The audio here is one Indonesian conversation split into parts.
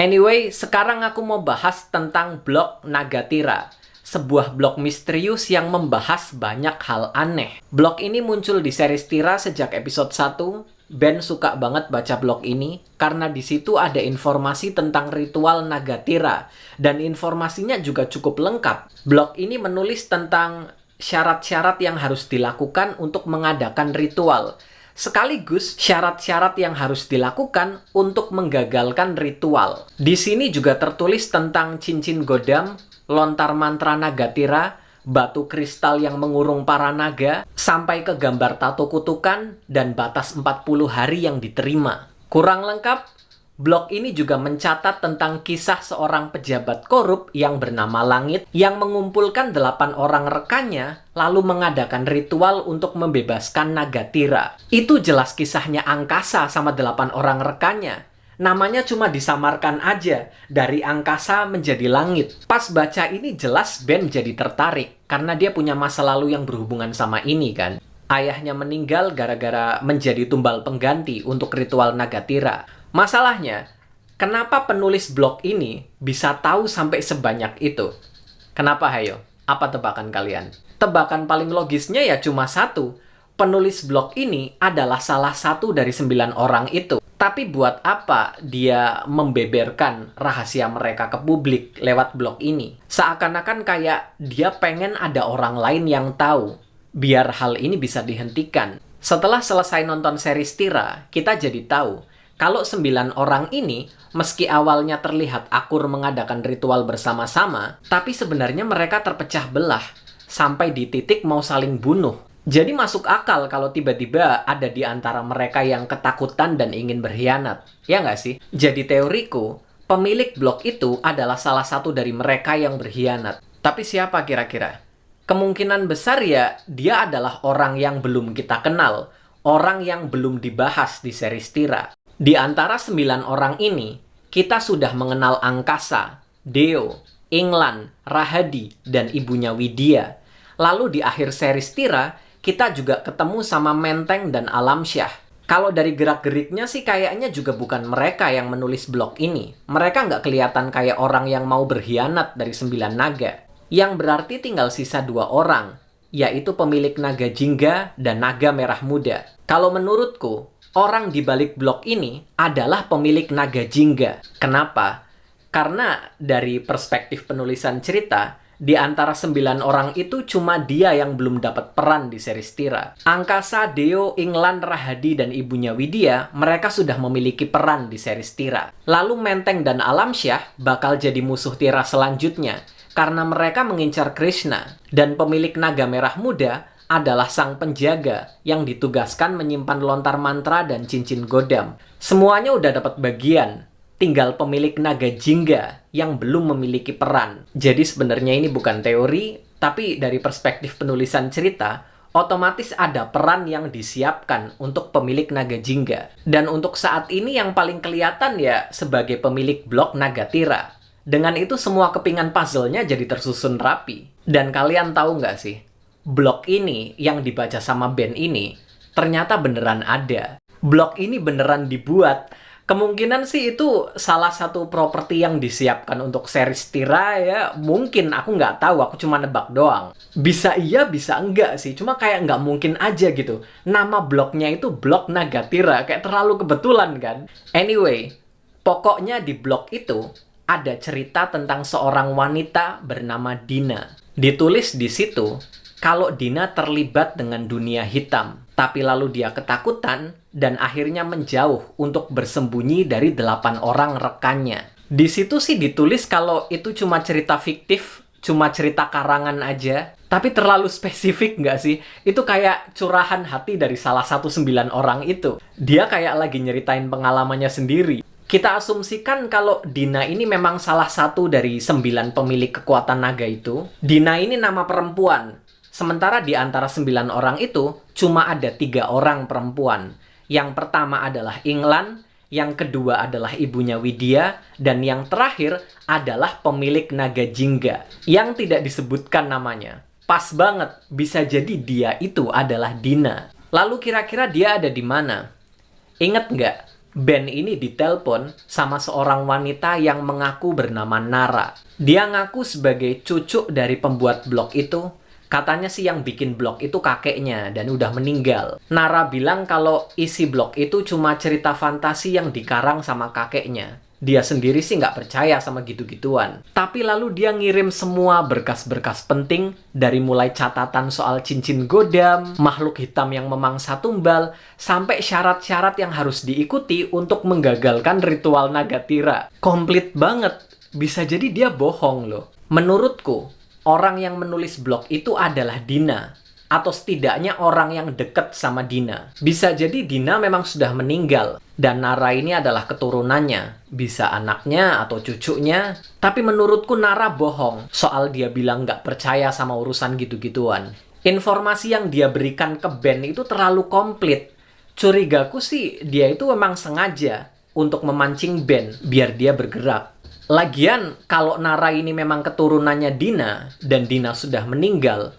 Anyway, sekarang aku mau bahas tentang blog Nagatira, sebuah blog misterius yang membahas banyak hal aneh. Blog ini muncul di series Tira sejak episode 1. Ben suka banget baca blog ini karena di situ ada informasi tentang ritual Nagatira dan informasinya juga cukup lengkap. Blog ini menulis tentang syarat-syarat yang harus dilakukan untuk mengadakan ritual, sekaligus syarat-syarat yang harus dilakukan untuk menggagalkan ritual. Di sini juga tertulis tentang cincin godam, lontar mantra Nagatira, batu kristal yang mengurung para naga, sampai ke gambar tato kutukan, dan batas 40 hari yang diterima. Kurang lengkap, blog ini juga mencatat tentang kisah seorang pejabat korup yang bernama Langit yang mengumpulkan 8 orang rekannya lalu mengadakan ritual untuk membebaskan Nagatira. Itu jelas kisahnya angkasa sama 8 orang rekannya. Namanya cuma disamarkan aja, dari angkasa menjadi langit. Pas baca ini jelas Ben jadi tertarik, karena dia punya masa lalu yang berhubungan sama ini kan. Ayahnya meninggal gara-gara menjadi tumbal pengganti untuk ritual Nagatira. Masalahnya, kenapa penulis blog ini bisa tahu sampai sebanyak itu? Kenapa hayo? Apa tebakan kalian? Tebakan paling logisnya ya cuma satu. Penulis blog ini adalah salah satu dari 9 orang itu. Tapi buat apa dia membeberkan rahasia mereka ke publik lewat blog ini? Seakan-akan kayak dia pengen ada orang lain yang tahu, biar hal ini bisa dihentikan. Setelah selesai nonton series Tira, kita jadi tahu kalau 9 orang ini, meski awalnya terlihat akur mengadakan ritual bersama-sama, tapi sebenarnya mereka terpecah belah, sampai di titik mau saling bunuh. Jadi masuk akal kalau tiba-tiba ada di antara mereka yang ketakutan dan ingin berkhianat. Ya nggak sih? Jadi teoriku, pemilik blog itu adalah salah satu dari mereka yang berkhianat. Tapi siapa kira-kira? Kemungkinan besar ya, dia adalah orang yang belum kita kenal. Orang yang belum dibahas di series Tira. Di antara 9 orang ini, kita sudah mengenal Angkasa, Deo, Inglan, Rahadi, dan ibunya Widya. Lalu di akhir series Tira, kita juga ketemu sama Menteng dan Alamsyah. Kalau dari gerak-geriknya sih kayaknya juga bukan mereka yang menulis blog ini. Mereka nggak kelihatan kayak orang yang mau berkhianat dari 9 naga. Yang berarti tinggal sisa 2 orang, yaitu pemilik naga jingga dan naga merah muda. Kalau menurutku, orang di balik blog ini adalah pemilik naga jingga. Kenapa? Karena dari perspektif penulisan cerita, di antara 9 orang itu cuma dia yang belum dapat peran di series Tira. Angkasa, Deo, Inglan, Rahadi, dan ibunya Widya, mereka sudah memiliki peran di series Tira. Lalu Menteng dan Alamsyah bakal jadi musuh Tira selanjutnya, karena mereka mengincar Krishna. Dan pemilik naga merah muda adalah sang penjaga yang ditugaskan menyimpan lontar mantra dan cincin godam. Semuanya udah dapat bagian. Tinggal pemilik naga jingga yang belum memiliki peran. Jadi sebenarnya ini bukan teori, tapi dari perspektif penulisan cerita, otomatis ada peran yang disiapkan untuk pemilik naga jingga. Dan untuk saat ini yang paling kelihatan ya sebagai pemilik blog Nagatira. Dengan itu semua kepingan puzzle-nya jadi tersusun rapi. Dan kalian tahu nggak sih, blog ini yang dibaca sama Ben ini ternyata beneran ada. Blog ini beneran dibuat. Kemungkinan sih itu salah satu properti yang disiapkan untuk series Tira ya. Mungkin, aku nggak tahu, aku cuma nebak doang. Bisa iya, bisa enggak sih. Cuma kayak nggak mungkin aja gitu. Nama blognya itu blog Nagatira. Kayak terlalu kebetulan kan. Anyway, pokoknya di blog itu ada cerita tentang seorang wanita bernama Dina. Ditulis di situ kalau Dina terlibat dengan dunia hitam. Tapi lalu dia ketakutan dan akhirnya menjauh untuk bersembunyi dari 8 orang rekannya. Di situ sih ditulis kalau itu cuma cerita fiktif, cuma cerita karangan aja. Tapi terlalu spesifik nggak sih? Itu kayak curahan hati dari salah satu 9 orang itu. Dia kayak lagi nyeritain pengalamannya sendiri. Kita asumsikan kalau Dina ini memang salah satu dari 9 pemilik kekuatan naga itu. Dina ini nama perempuan. Sementara di antara 9 orang itu, cuma ada 3 orang perempuan. Yang pertama adalah Inglan, yang kedua adalah ibunya Widya, dan yang terakhir adalah pemilik naga jingga, yang tidak disebutkan namanya. Pas banget, bisa jadi dia itu adalah Dina. Lalu kira-kira dia ada di mana? Ingat nggak? Ben ini ditelepon sama seorang wanita yang mengaku bernama Nara. Dia ngaku sebagai cucu dari pembuat blog itu. Katanya sih yang bikin blog itu kakeknya dan udah meninggal. Nara bilang kalau isi blog itu cuma cerita fantasi yang dikarang sama kakeknya. Dia sendiri sih nggak percaya sama gitu-gituan. Tapi lalu dia ngirim semua berkas-berkas penting, dari mulai catatan soal cincin godam, makhluk hitam yang memangsa tumbal, sampai syarat-syarat yang harus diikuti untuk menggagalkan ritual Nagatira. Komplit banget. Bisa jadi dia bohong loh. Menurutku, orang yang menulis blog itu adalah Dina. Atau setidaknya orang yang dekat sama Dina. Bisa jadi Dina memang sudah meninggal. Dan Nara ini adalah keturunannya. Bisa anaknya atau cucunya. Tapi menurutku Nara bohong. Soal dia bilang nggak percaya sama urusan gitu-gituan. Informasi yang dia berikan ke Ben itu terlalu komplit. Curigaku sih dia itu memang sengaja untuk memancing Ben biar dia bergerak. Lagian, kalau Nara ini memang keturunannya Dina, dan Dina sudah meninggal,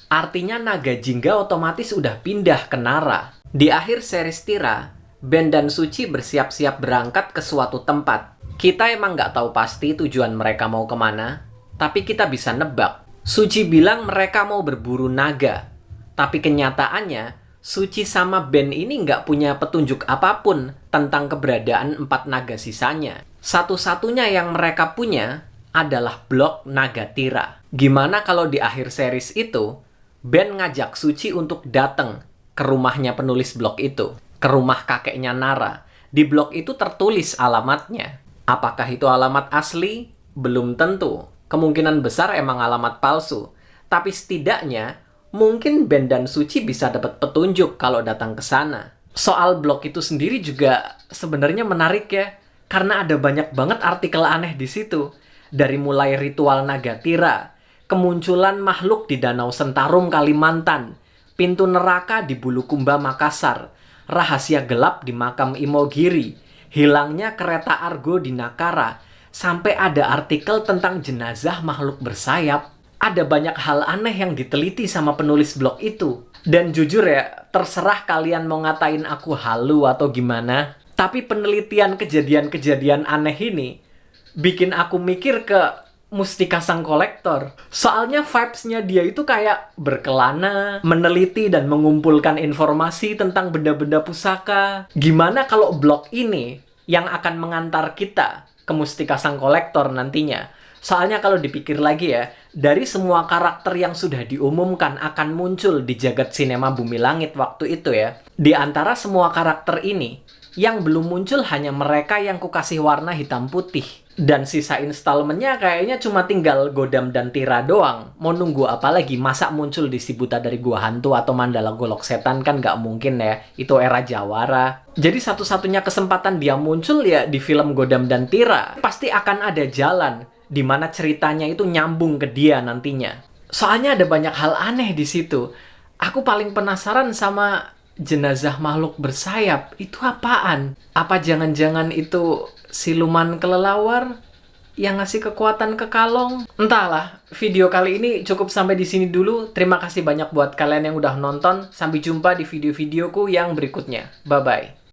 artinya naga jingga otomatis udah pindah ke Nara. Di akhir series Tira, Ben dan Suci bersiap-siap berangkat ke suatu tempat. Kita emang nggak tahu pasti tujuan mereka mau kemana, tapi kita bisa nebak. Suci bilang mereka mau berburu naga, tapi kenyataannya, Suci sama Ben ini nggak punya petunjuk apapun tentang keberadaan 4 naga sisanya. Satu-satunya yang mereka punya adalah blok Nagatira. Gimana kalau di akhir series itu, Ben ngajak Suci untuk datang ke rumahnya penulis blog itu, ke rumah kakeknya Nara. Di blog itu tertulis alamatnya. Apakah itu alamat asli? Belum tentu. Kemungkinan besar emang alamat palsu. Tapi setidaknya, mungkin Ben dan Suci bisa dapat petunjuk kalau datang ke sana. Soal blog itu sendiri juga sebenarnya menarik ya. Karena ada banyak banget artikel aneh di situ. Dari mulai ritual Nagatira, kemunculan makhluk di Danau Sentarum, Kalimantan, pintu neraka di Bulukumba, Makassar, rahasia gelap di makam Imogiri, hilangnya kereta Argo di Nakara, sampai ada artikel tentang jenazah makhluk bersayap. Ada banyak hal aneh yang diteliti sama penulis blog itu. Dan jujur ya, terserah kalian mau ngatain aku halu atau gimana. Tapi penelitian kejadian-kejadian aneh ini bikin aku mikir ke Mustika Sang Kolektor. Soalnya vibes-nya dia itu kayak berkelana, meneliti dan mengumpulkan informasi tentang benda-benda pusaka. Gimana kalau blog ini yang akan mengantar kita ke Mustika Sang Kolektor nantinya? Soalnya kalau dipikir lagi ya, dari semua karakter yang sudah diumumkan akan muncul di jagat sinema Bumi Langit waktu itu ya, di antara semua karakter ini, yang belum muncul hanya mereka yang kukasih warna hitam putih. Dan sisa installmentnya kayaknya cuma tinggal Godam dan Tira doang. Mau nunggu apa lagi? Masa muncul di Si Buta dari Gua Hantu atau Mandala Golok Setan? Kan nggak mungkin ya. Itu era Jawara. Jadi satu-satunya kesempatan dia muncul ya di film Godam dan Tira. Pasti akan ada jalan di mana ceritanya itu nyambung ke dia nantinya. Soalnya ada banyak hal aneh di situ. Aku paling penasaran sama jenazah makhluk bersayap. Itu apaan? Apa jangan-jangan itu siluman kelelawar yang ngasih kekuatan ke Kalong? Entahlah, video kali ini cukup sampai di sini dulu. Terima kasih banyak buat kalian yang udah nonton. Sampai jumpa di video-videoku yang berikutnya. Bye-bye.